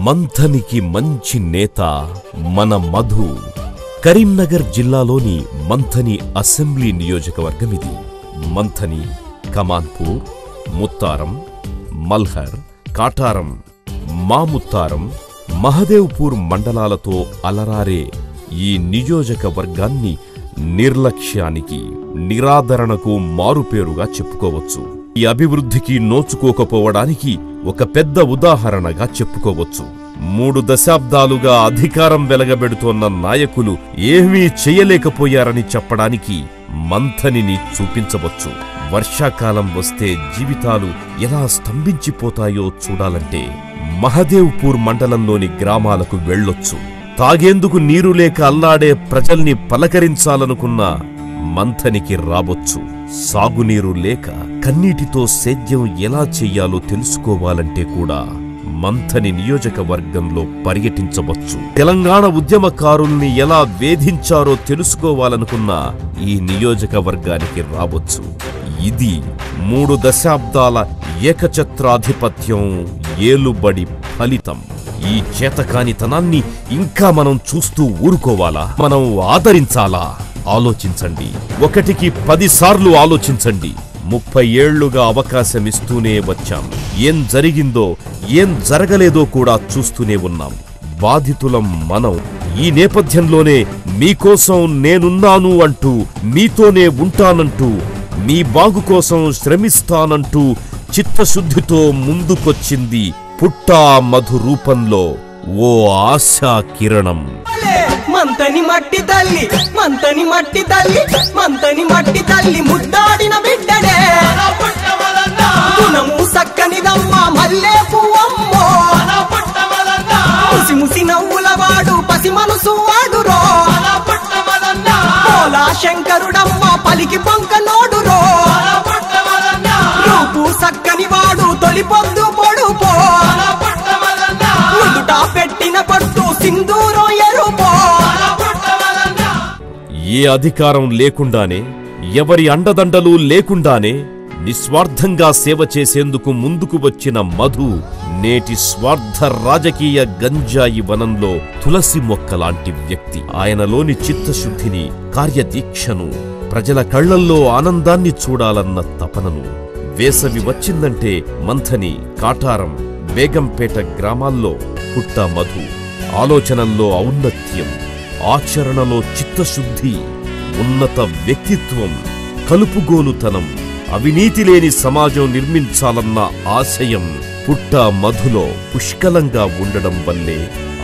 మంథనికి మంచి నేత మన మధు. కరీంనగర్ జిల్లాలోని మంథని అసెంబ్లీ నియోజకవర్గమిది. మంథని, కమాన్పూర్, ముత్తారం, మల్హర్, కాటారం, మాముత్తారం, మహదేవ్పూర్ మండలాలతో అలరారే ఈ నియోజకవర్గాన్ని నిర్లక్ష్యానికి, నిరాదరణకు మారుపేరుగా చెప్పుకోవచ్చు. ఈ అభివృద్ధికి నోచుకోకపోవడానికి ఒక పెద్ద ఉదాహరణగా చెప్పుకోవచ్చు. 3 దశాబ్దాలుగా అధికారం వెలగబెడుతోన్న నాయకులు ఏమీ చేయలేకపోయారని చెప్పడానికి మంథనిని చూపించవచ్చు. వర్షాకాలం వస్తే జీవితాలు ఎలా స్తంభించిపోతాయో చూడాలంటే మహదేవ్పూర్ మండలంలోని గ్రామాలకు వెళ్ళొచ్చు. తాగేందుకు నీరు లేక అల్లాడే ప్రజల్ని పలకరించాలనుకున్న మంథనికి రాబొచ్చు. సాగునీరు లేక కన్నీటితో సేద్యం ఎలా చెయ్యాలో తెలుసుకోవాలంటే కూడా మంథని నియోజకవర్గంలో పర్యటించవచ్చు. తెలంగాణ ఉద్యమకారుల్ని ఎలా వేధించారో తెలుసుకోవాలనుకున్న ఈ నియోజకవర్గానికి రావచ్చు. ఇది 3 దశాబ్దాల ఏకఛత్రాధిపత్యం ఏలుబడి ఫలితం. ఈ చేతకానితనాన్ని ఇంకా మనం చూస్తూ ఊరుకోవాలా? మనం ఆదరించాలా? ఆలోచించండి. 1కి 10 సార్లు ఆలోచించండి. 30 ఏళ్లుగా అవకాశమిస్తూనే వచ్చాం. ఏం జరిగిందో, ఏం జరగలేదో కూడా చూస్తూనే ఉన్నాం. బాధితులం మనం. ఈ నేపథ్యంలోనే మీకోసం నేనున్నాను అంటూ, మీతోనే ఉంటానంటూ, మీ బాగు కోసం శ్రమిస్తానంటూ చిత్తశుద్ధితో ముందుకొచ్చింది పుట్టా మధు రూపంలో ఓ ఆశా కిరణం. మంతని మట్టి తల్లి, మంతని మట్టి తల్లి, మంతని మట్టి తల్లి ముద్దాడిన బిడ్డడే గుణము సక్కనిదమ్మ మల్లె పువ్వమ్మో. ముసి ముసి నవ్వుల వాడు పసి మనసు వాడురో. పోలా శంకరుడమ్మ పలికి పొంక నోడురో. రూపు సక్కని వాడు తొలి పొద్దు పొడుపో. నుదుట పెట్టిన పట్టు సింధూరం ఎరుపో. ఏ అధికారం లేకుండానే, ఎవరి అండదండలు లేకుండానే నిస్వార్థంగా సేవ చేసేందుకు ముందుకు వచ్చిన మధు నేటి స్వార్థ రాజకీయ గంజాయి వనంలో తులసి మొక్కలాంటి వ్యక్తి. ఆయనలోని చిత్తశుద్ధిని, కార్యదీక్షను, ప్రజల కళ్లల్లో ఆనందాన్ని చూడాలన్న తపనను, వేసవి వచ్చిందంటే మంథని, కాటారం, బేగంపేట గ్రామాల్లో పుట్టా మధు ఆలోచనల్లో ఔన్నత్యం, ఆచరణలో చిత్తశుద్ధి, ఉన్నత వ్యక్తిత్వం, కలుపుగోలుతనం, అవినీతి లేని సమాజం నిర్మించాలన్న ఆశయం పుట్టా మధులో పుష్కలంగా ఉండడం వల్లే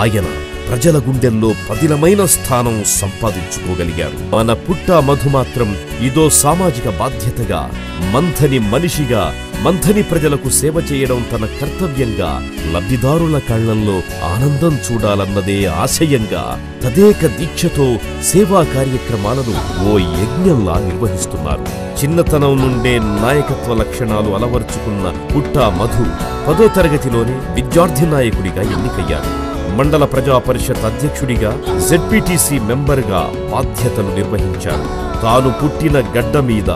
ఆయన ప్రజల గుండెల్లో పదిలమైన స్థానం సంపాదించుకోగలిగారు. మన పుట్టా మధు మాత్రం ఇదో సామాజిక బాధ్యతగా, మంథని మనిషిగా, మంథని ప్రజలకు సేవ చేయడం తన కర్తవ్యంగా, లబ్ధిదారుల కళ్లల్లో ఆనందం చూడాలన్నదే ఆశయంగా తదేక దీక్షతో సేవా కార్యక్రమాలను ఓ యజ్ఞంలా నిర్వహిస్తున్నారు. చిన్నతనం నుండే నాయకత్వ లక్షణాలు అలవర్చుకున్న పుట్టా మధు 10వ తరగతిలోనే విద్యార్థి నాయకుడిగా ఎన్నికయ్యారు. మండల ప్రజా పరిషత్ అధ్యక్షుడిగా, జెడ్పీటీసీ మెంబర్గా బాధ్యతలు నిర్వహించారు. తాను పుట్టిన గడ్డ మీద,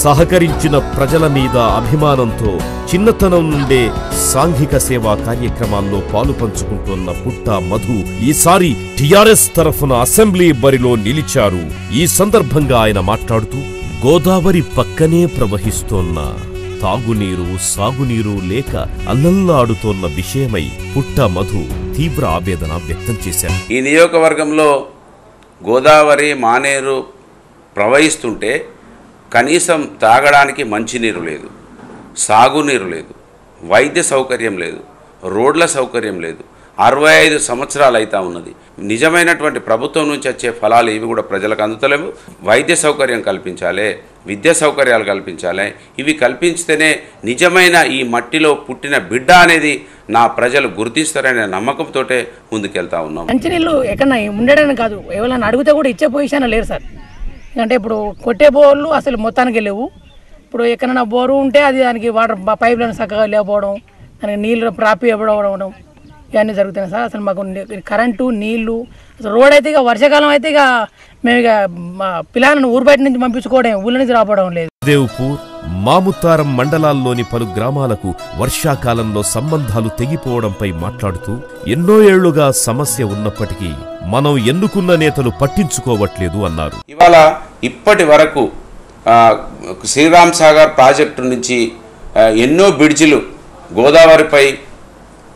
సహకరించిన ప్రజల మీద అభిమానంతో చిన్నతనం నుండే సాంఘిక సేవా కార్యక్రమాల్లో పాలు పంచుకుంటున్న పుట్టా మధు ఈసారి టీఆర్ఎస్ తరఫున అసెంబ్లీ బరిలో నిలిచారు. ఈ సందర్భంగా ఆయన మాట్లాడుతూ, గోదావరి పక్కనే ప్రవహిస్తోన్న తాగునీరు, సాగునీరు లేక అల్లల్లాడుతోన్న విషయమై పుట్టా మధు తీవ్ర ఆవేదన వ్యక్తం చేశారు. ఈ నియోజకవర్గంలో గోదావరి, మానేరు ప్రవహిస్తుంటే కనీసం తాగడానికి మంచినీరు లేదు, సాగునీరు లేదు, వైద్య సౌకర్యం లేదు, రోడ్ల సౌకర్యం లేదు. 65 సంవత్సరాలు అయితా ఉన్నది. నిజమైనటువంటి ప్రభుత్వం నుంచి వచ్చే ఫలాలు ఇవి కూడా ప్రజలకు అందుతలేవు. వైద్య సౌకర్యం కల్పించాలి, విద్యా సౌకర్యాలు కల్పించాలి. ఇవి కల్పించితేనే నిజమైన ఈ మట్టిలో పుట్టిన బిడ్డ అనేది నా ప్రజలు గుర్తిస్తారనే నమ్మకంతో ముందుకెళ్తా ఉన్నాం. మంచినీళ్ళు ఎక్కడ ఉండడానికి కాదు, ఎవరైనా అడిగితే కూడా ఇచ్చే పొజిషన్ లేరు సార్. ఎందుకంటే ఇప్పుడు కొట్టే బోర్లు అసలు మొత్తానికి లేవు. ఇప్పుడు ఎక్కడైనా బోరు ఉంటే అది దానికి వాటర్ పైప్లను చక్కగా లేకపోవడం, దానికి నీళ్ళు ప్రాపి ఇవ్వడం, ఇవన్నీ జరుగుతున్నాయి సార్. అసలు మాకు కరెంటు, నీళ్లు, అసలు రోడ్ అయితే ఇక వర్షాకాలం అయితే ఇక మేము ఇక పిల్లలను ఊరు బయట నుంచి పంపించుకోవడం, ఊళ్ళ నుంచి రావడం లేదు. జగదేవ్పూర్, మాముతారం మండలాల్లోని పలు గ్రామాలకు వర్షాకాలంలో సంబంధాలు తెగిపోవడంపై మాట్లాడుతూ ఎన్నో ఏళ్లుగా సమస్య ఉన్నప్పటికీ మనం ఎన్నుకున్న నేతలు పట్టించుకోవట్లేదు అన్నారు. ఇవాళ ఇప్పటి వరకు శ్రీరామ్ సాగర్ ప్రాజెక్టు నుంచి ఎన్నో బ్రిడ్జిలు గోదావరిపై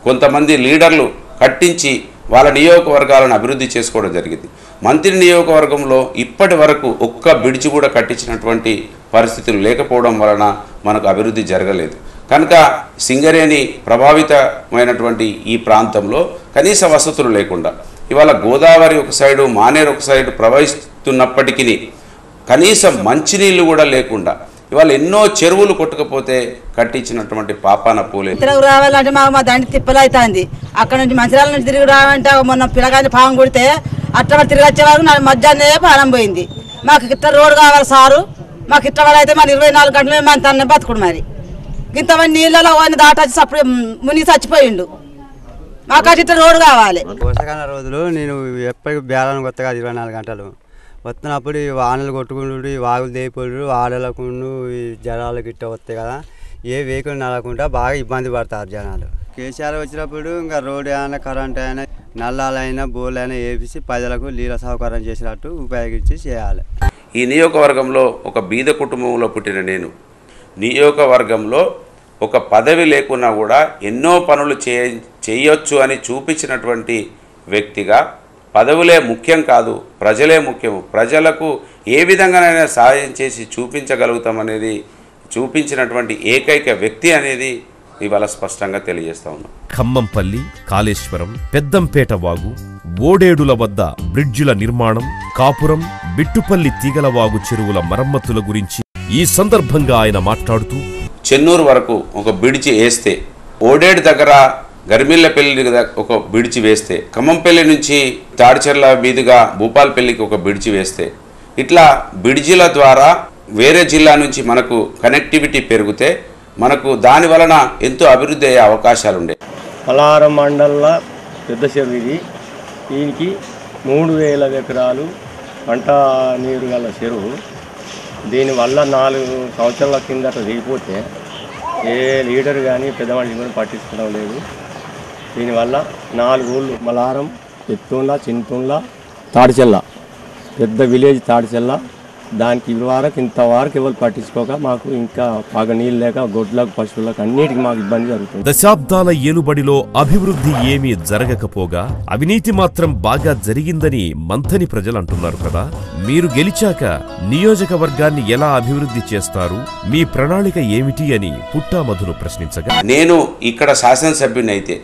కొంతమంది లీడర్లు కట్టించి వాళ్ళ నియోజకవర్గాలను అభివృద్ధి చేసుకోవడం జరిగింది. మంత్రి నియోజకవర్గంలో ఇప్పటి వరకు ఒక్క బ్రిడ్జి కూడా కట్టించినటువంటి పరిస్థితులు లేకపోవడం వలన మనకు అభివృద్ధి జరగలేదు. కనుక సింగరేణి ప్రభావితమైనటువంటి ఈ ప్రాంతంలో కనీస వసతులు లేకుండా ఇవాళ గోదావరి ఒక సైడు, మానేరు ఒక సైడు ప్రవహిస్తున్నప్పటికీ కనీసం మంచినీళ్ళు కూడా లేకుండా ఇవాళ ఎన్నో చెరువులు కొట్టుకపోతే కట్టించినటువంటి పాపాన పోలేదు. తిరుగు రావాలంటే మా దండి తిప్పలు అవుతుంది. అక్కడ నుంచి మంచిర్యాల నుంచి తిరిగి రావాలంటే మొన్న పిల్లగాని పాము కొడితే అట్లా తిరిగి వచ్చే వరకు నా మధ్యాహ్నే పానం పోయింది. మాకు ఇట్లా రోడ్డు కావాలి సారు, మాకు ఇట్లా వాళ్ళు అయితే మరి 24 గంటలు మన తన బతుకుడు. మరి ఇంతమంది నీళ్ళలో వాడిని దాటచ్చి అప్పుడు మునిగి చచ్చిపోయిండు. మాకు అటు ఇట్లా రోడ్డు కావాలి. వర్షాకాల రోజులు నేను ఎప్పటికీ బేరానికి వస్తా 24 గంటలు వస్తున్నప్పుడు ఈ వానలు కొట్టుకుంటు, ఈ వాగులు దేయిపోడు, ఆడలకు ఈ జనాలు గిట్ట వస్తాయి కదా, ఏ వెహికల్ నడకుండా బాగా ఇబ్బంది పడతారు జనాలు. కేసీఆర్ వచ్చినప్పుడు ఇంకా రోడ్డు అయినా, కరెంట్ అయినా, నల్లాలైనా, బోర్లు అయినా వేపించి ప్రజలకు నీళ్ళ సౌకర్యం చేసినట్టు ఉపయోగించి చేయాలి. ఈ నియోజకవర్గంలో ఒక బీద కుటుంబంలో పుట్టిన నేను నియోజకవర్గంలో ఒక పదవి లేకున్నా కూడా ఎన్నో పనులు చేయొచ్చు అని చూపించినటువంటి వ్యక్తిగా పదవులే ముఖ్యం కాదు, ప్రజలే ముఖ్యము, ప్రజలకు ఏ విధంగానైనా సహాయం చేసి చూపించగలుగుతామనేది చూపించినటువంటి ఏకైక వ్యక్తి అనేది ఇవాళ స్పష్టంగా తెలియజేస్తా ఉన్నాం. ఖమ్మంపల్లి, కాళేశ్వరం, పెద్దంపేట వాగు, ఓడేడుల వద్ద బ్రిడ్జిల నిర్మాణం, కాపురం, బిట్టుపల్లి తీగలవాగు చెరువుల మరమ్మతుల గురించి ఈ సందర్భంగా ఆయన మాట్లాడుతూ చెన్నూరు వరకు ఒక బ్రిడ్జి వేస్తే, ఓడేడు దగ్గర గర్మిళ్లపల్లి ఒక బ్రిడ్జి వేస్తే, ఖమ్మంపల్లి నుంచి తాడిచెర్ల మీదుగా భూపాలపల్లికి ఒక బ్రిడ్జి వేస్తే, ఇట్లా బ్రిడ్జిల ద్వారా వేరే జిల్లా నుంచి మనకు కనెక్టివిటీ పెరిగితే మనకు దాని వలన ఎంతో అభివృద్ధి అయ్యే అవకాశాలు ఉండే. పలారం మండల పెద్ద చెరువు ఇది. దీనికి 3000 ఎకరాలు పంట నీరు గల చెరువు. దీనివల్ల 4 సంవత్సరాల కిందట దిగిపోతే ఏ లీడర్ కానీ పెద్ద మనిషి కూడా పట్టించుకోవడం లేదు. దీనివల్ల 4 ఊళ్ళు మలారం, పెత్తుండ్ల, చింతుండ్ల, తాడిచెల్ల, పెద్ద విలేజ్ తాడిచెల్ల, దానికి ఇదివరకు ఇంతవరకు ఎవరు పట్టించుకోక మాకు ఇంకా బాగా నీళ్ళు లేక గొడ్లకు, పశువులకు అన్నిటికీ మాకు ఇబ్బంది జరుగుతుంది. దశాబ్దాల ఏలుబడిలో అభివృద్ధి ఏమీ జరగకపోగా అవినీతి మాత్రం బాగా జరిగిందని మంథని ప్రజలు అంటున్నారు కదా. మీరు గెలిచాక నియోజకవర్గాన్ని ఎలా అభివృద్ధి చేస్తారు, మీ ప్రణాళిక ఏమిటి అని పుట్టా మధును ప్రశ్నించగా, నేను ఇక్కడ శాసనసభ్యుని అయితే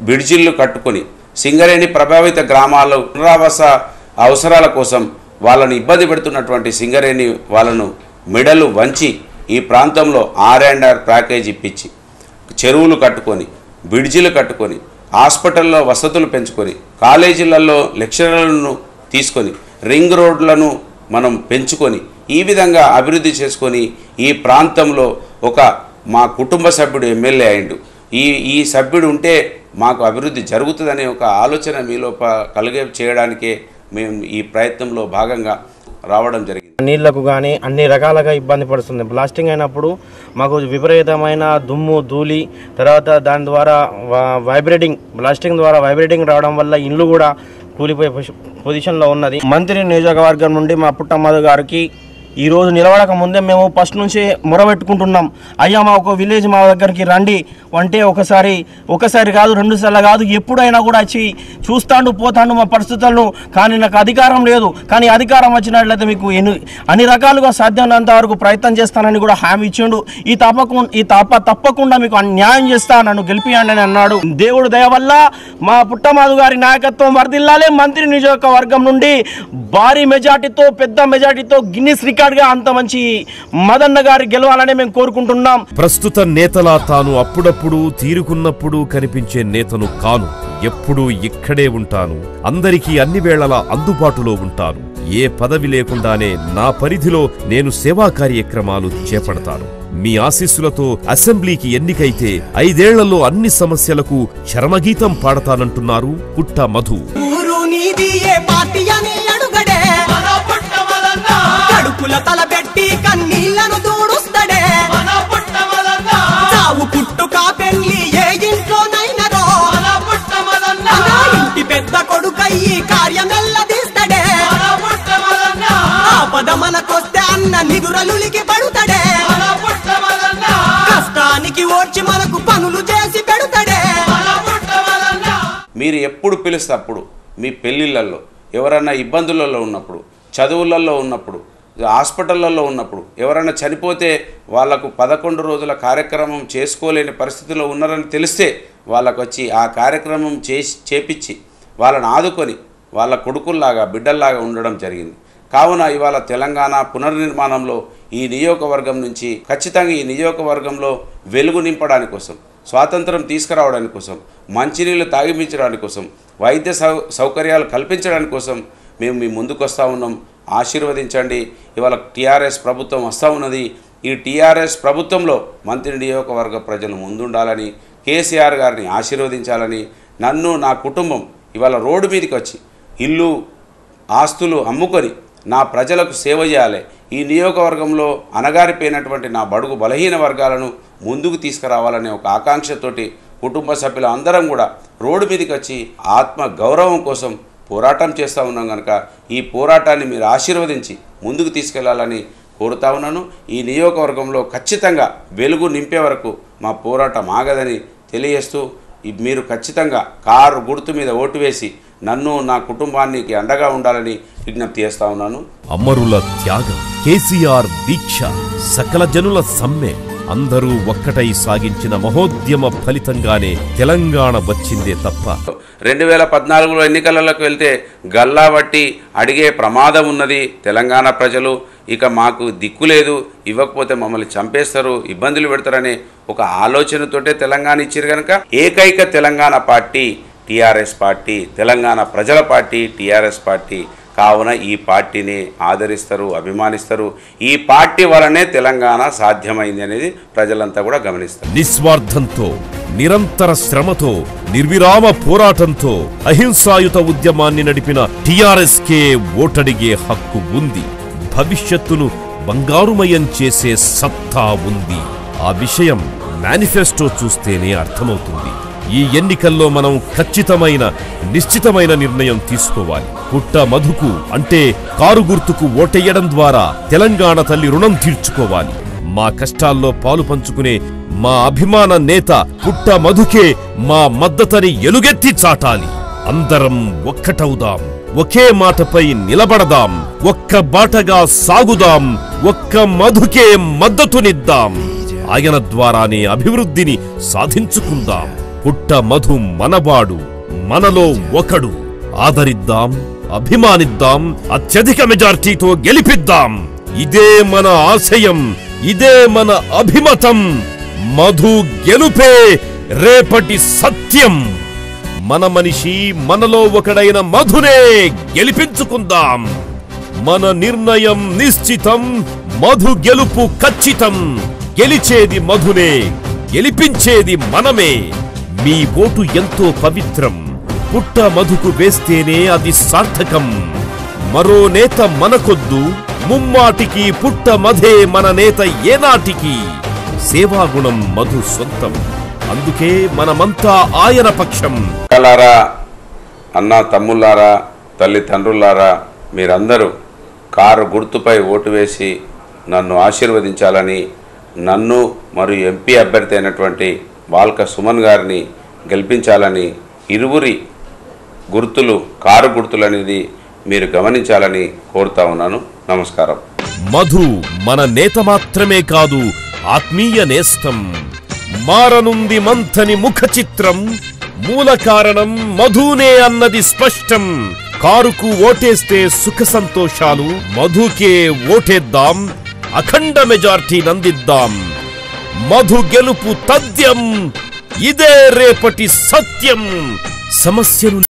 బ్రిడ్జిళ్ళు కట్టుకొని సింగరేణి ప్రభావిత గ్రామాల్లో పునరావాస అవసరాల కోసం వాళ్ళను ఇబ్బంది పెడుతున్నటువంటి సింగరేణి వాళ్ళను మెడలు వంచి ఈ ప్రాంతంలో R&R ప్యాకేజ్ ఇప్పించి చెరువులు కట్టుకొని, బ్రిడ్జిలు కట్టుకొని, హాస్పిటల్లో వసతులు పెంచుకొని, కాలేజీలలో లెక్చరర్లను తీసుకొని, రింగ్ రోడ్లను మనం పెంచుకొని ఈ విధంగా అభివృద్ధి చేసుకొని ఈ ప్రాంతంలో ఒక మా కుటుంబ సభ్యుడు ఎమ్మెల్యే అయిండు, ఈ సభ్యుడు ఉంటే మాకు అభివృద్ధి జరుగుతుందనే ఒక ఆలోచన మీలో కలిగే చేయడానికే మేము ఈ ప్రయత్నంలో భాగంగా రావడం జరిగింది. నీళ్లకు కానీ అన్ని రకాలుగా ఇబ్బంది పడుతుంది. బ్లాస్టింగ్ అయినప్పుడు మాకు విపరీతమైన దుమ్ము, ధూళి, తర్వాత దాని ద్వారా బ్లాస్టింగ్ ద్వారా వైబ్రేటింగ్ రావడం వల్ల ఇల్లు కూడా కూలిపోయే పొజిషన్లో ఉన్నది. మంత్రి నియోజకవర్గం నుండి మా పుట్టమ్మధు గారికి ఈరోజు నిలబడక ముందే మేము ఫస్ట్ నుంచి మొరబెట్టుకుంటున్నాం. అయ్యా మా ఒక విలేజ్ మా దగ్గరికి రండి అంటే ఒకసారి కాదు, 2 సార్లు కాదు, ఎప్పుడైనా కూడా వచ్చి చూస్తాను పోతాను మా పరిస్థితులను. కానీ నాకు అధికారం లేదు, కానీ అధికారం వచ్చినట్లయితే మీకు అన్ని రకాలుగా సాధ్యమైనంత వరకు ప్రయత్నం చేస్తానని కూడా హామీ ఇచ్చిండు. తప్పకుండా మీకు న్యాయం చేస్తా, నన్ను గెలిపియండి అని అన్నాడు. దేవుడు దయ వల్ల మా పుట్టమ్మధు గారి నాయకత్వం వర్ధిల్లాలే. మంత్రి నియోజకవర్గం నుండి భారీ మెజార్టీతో, పెద్ద మెజార్టీతో, గిన్నిస్ రికార్డ్ గా అంత మంచి మదన్న గారి గెలవాలని మేము కోరుకుంటున్నాం. ప్రస్తుత నేతలా తాను అప్పుడప్పుడు తీరుకున్నప్పుడు కనిపించే నేతను కాను, ఎప్పుడూ ఇక్కడే ఉంటాను, అందరికీ అన్ని వేళలా అందుబాటులో ఉంటాను, ఏ పదవి లేకుండానే నా పరిధిలో నేను సేవా కార్యక్రమాలు చేపడతాను. మీ ఆశీస్సులతో అసెంబ్లీకి ఎన్నికైతే 5 ఏళ్లలో అన్ని సమస్యలకు చరమగీతం పాడతానంటున్నారు పుట్టా మధు. కడుపుల తలబెట్టి కన్నీళ్లను దూడుస్తా మీరు ఎప్పుడు పిలిస్తే అప్పుడు మీ పెళ్ళిళ్ళల్లో ఎవరన్నా ఇబ్బందులలో ఉన్నప్పుడు, చదువులలో ఉన్నప్పుడు, హాస్పిటళ్ళల్లో ఉన్నప్పుడు, ఎవరైనా చనిపోతే వాళ్లకు 11 రోజుల కార్యక్రమం చేసుకోలేని పరిస్థితిలో ఉన్నారని తెలిస్తే వాళ్ళకు వచ్చి ఆ కార్యక్రమం చేపించి వాళ్ళని ఆదుకొని వాళ్ళ కొడుకుల్లాగా బిడ్డల్లాగా ఉండడం జరిగింది. కావున ఇవాళ తెలంగాణ పునర్నిర్మాణంలో ఈ నియోజకవర్గం నుంచి ఖచ్చితంగా ఈ నియోజకవర్గంలో వెలుగు నింపడానికి కోసం, స్వాతంత్రం తీసుకురావడానికి కోసం, మంచినీళ్ళు తాగిపించడానికి కోసం, వైద్య సౌకర్యాలు కల్పించడానికి కోసం మేము మీ ముందుకు వస్తూ ఉన్నాం. ఆశీర్వదించండి. ఇవాళ టీఆర్ఎస్ ప్రభుత్వం వస్తూ ఉన్నది. ఈ టీఆర్ఎస్ ప్రభుత్వంలో మంత్రి నియోజకవర్గ ప్రజలు ముందుండాలని, కేసీఆర్ గారిని ఆశీర్వదించాలని, నన్ను నా కుటుంబం ఇవాళ రోడ్డు మీదకి వచ్చి ఇల్లు ఆస్తులు అమ్ముకొని నా ప్రజలకు సేవ చేయాలి, ఈ నియోజకవర్గంలో అణగారిపోయినటువంటి నా బడుగు బలహీన వర్గాలను ముందుకు తీసుకురావాలనే ఒక ఆకాంక్షతోటి కుటుంబ సభ్యులు అందరం కూడా రోడ్డు మీదకి వచ్చి ఆత్మ గౌరవం కోసం పోరాటం చేస్తూ ఉన్నాం కనుక ఈ పోరాటాన్ని మీరు ఆశీర్వదించి ముందుకు తీసుకెళ్లాలని కోరుతా ఉన్నాను. ఈ నియోజకవర్గంలో ఖచ్చితంగా వెలుగు నింపే వరకు మా పోరాటం ఆగదని తెలియజేస్తూ మీరు ఖచ్చితంగా కారు గుర్తు మీద ఓటు వేసి నన్ను నా కుటుంబానికి అండగా ఉండాలని విజ్ఞప్తి చేస్తా ఉన్నాను. అమరుల త్యాగం, కేసీఆర్ దీక్ష, సకల జనుల సమ్మె అందరూ ఒక్కటై సాగించిన మహోద్యమ ఫలితంగానే తెలంగాణ వచ్చిందే తప్ప 2014లో ఎన్నికలకు వెళ్తే గల్లా బట్టి అడిగే ప్రమాదం ఉన్నది తెలంగాణ ప్రజలు. ఇక మాకు దిక్కు లేదు, ఇవ్వకపోతే మమ్మల్ని చంపేస్తారు, ఇబ్బందులు పెడతారనే ఒక ఆలోచనతోటే తెలంగాణ ఇచ్చారు కనుక ఏకైక Telangana party TRS party, Telangana ప్రజల పార్టీ టీఆర్ఎస్ పార్టీ. కావున ఈ పార్టీని ఆదరిస్తారు, అభిమానిస్తారు. ఈ పార్టీ వలనే తెలంగాణ సాధ్యమైంది అనేది ప్రజలంతా కూడా గమనిస్తారు. నిస్వార్థంతో, నిరంతర శ్రమతో, నిర్విరామ పోరాటంతో అహింసాయుత ఉద్యమాన్ని నడిపిన టీఆర్ఎస్ కే ఓటడిగే హక్కు ఉంది. భవిష్యత్తును బంగారుమయం చేసే సత్తా ఉంది. ఆ విషయం మేనిఫెస్టో చూస్తేనే అర్థమవుతుంది. ఈ ఎన్నికల్లో మనం ఖచ్చితమైన నిశ్చితమైన నిర్ణయం తీసుకోవాలి. పుట్ట మధుకు అంటే కారు గుర్తుకు ఓటెయ్యడం ద్వారా తెలంగాణ తల్లి రుణం తీర్చుకోవాలి. మా కష్టాల్లో పాలు పంచుకునే మా అభిమాన నేత పుట్ట మధుకే మా మద్దతని ఎలుగెత్తి చాటాలి. అందరం ఒక్కటవుదాం, ఒకే మాటపై నిలబడదాం, ఒక్క బాటగా సాగుదాం, ఒక్క మధుకే మద్దతునిద్దాం. ఆయన ద్వారానే అభివృద్ధిని సాధించుకుందాం. పుట్ట మధు మనవాడు, మనలో ఒకడు. ఆదరిద్దాం, అభిమానిద్దాం, అత్యధిక మెజార్టీతో గెలిపిద్దాం. ఇదే మన ఆశయం, ఇదే మన అభిమతం. మధు గెలుపే రేపటి సత్యం. మన మనిషి, మనలో ఒకడైన మధునే గెలిపించుకుందాం. మన నిర్ణయం నిశ్చితం, మధు గెలుపు ఖచ్చితం. గెలిచేది మధునే, గెలిపించేది మనమే. మీ ఓటు ఎంతో పవిత్రం. పుట్ట మధుకు వేస్తేనే అది సార్థకం. మరో నేత మనకొద్దు, ముమ్మాటికి పుట్ట మధే మన నేత ఏనాటికి. సేవాగుణం మధు సొంతం, అందుకే మనమంతా ఆయన పక్షం. అన్నా తమ్ముళ్ళారా, తల్లిదండ్రులారా, మీరందరూ కారు గుర్తుపై ఓటు వేసి నన్ను ఆశీర్వదించాలని, నన్ను మరియు ఎంపీ అభ్యర్థి అయినటువంటి బాల్క సుమన్ గారిని గెలిపించాలని, ఇరువురి గుర్తులు కారు గుర్తులు అనేది మీరు గమనించాలని కోరుతా ఉన్నాను. నమస్కారం. మధు మన నేత మాత్రమే కాదు, ఆత్మీయ నేస్తం. మారనుంది మంథని ముఖ చిత్రం, మూల కారణం మధునే అన్నది స్పష్టం. కారుకు ఓటేస్తే సుఖ సంతోషాలు, మధుకే ఓటేద్దాం, అఖండ మెజార్టీ నందిద్దాం. మధు గెలుపు తథ్యం, ఇదే రేపటి సత్యం. సమస్యలు